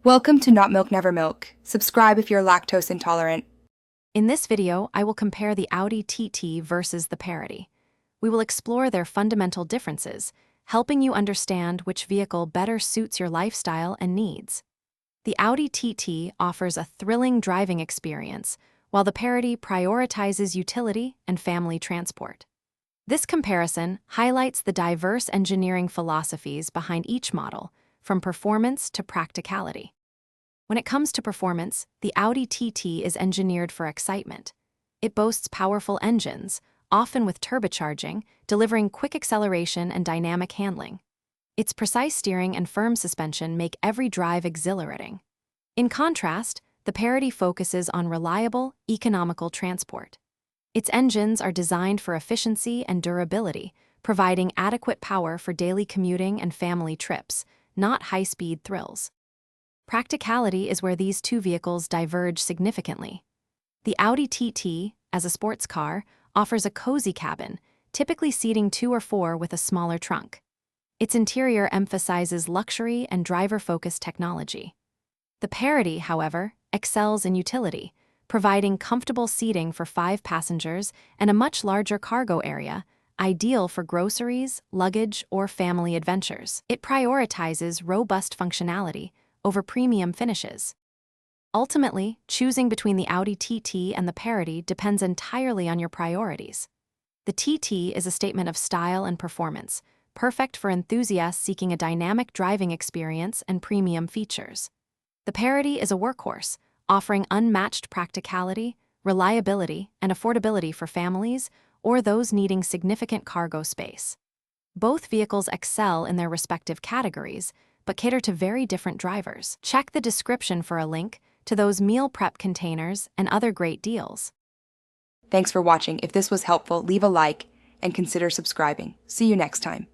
Welcome to Not Milk Never Milk. Subscribe if you're lactose intolerant. In this video, I will compare the Audi TT versus the Parati. We will explore their fundamental differences, helping you understand which vehicle better suits your lifestyle and needs. The Audi TT offers a thrilling driving experience, while the Parati prioritizes utility and family transport. This comparison highlights the diverse engineering philosophies behind each model, from performance to practicality. When it comes to performance, the Audi TT is engineered for excitement. It boasts powerful engines, often with turbocharging, delivering quick acceleration and dynamic handling. Its precise steering and firm suspension make every drive exhilarating. In contrast, the Parati focuses on reliable, economical transport. Its engines are designed for efficiency and durability, providing adequate power for daily commuting and family trips, not high-speed thrills. Practicality is where these two vehicles diverge significantly. The Audi TT, as a sports car, offers a cozy cabin, typically seating 2 or 4 with a smaller trunk. Its interior emphasizes luxury and driver-focused technology. The Parati, however, excels in utility, providing comfortable seating for 5 passengers and a much larger cargo area, ideal for groceries, luggage, or family adventures. It prioritizes robust functionality over premium finishes. Ultimately, choosing between the Audi TT and the Parati depends entirely on your priorities. The TT is a statement of style and performance, perfect for enthusiasts seeking a dynamic driving experience and premium features. The Parati is a workhorse, offering unmatched practicality, reliability, and affordability for families or those needing significant cargo space. Both vehicles excel in their respective categories, but cater to very different drivers. Check the description for a link to those meal prep containers and other great deals. Thanks for watching. If this was helpful, leave a like and consider subscribing. See you next time.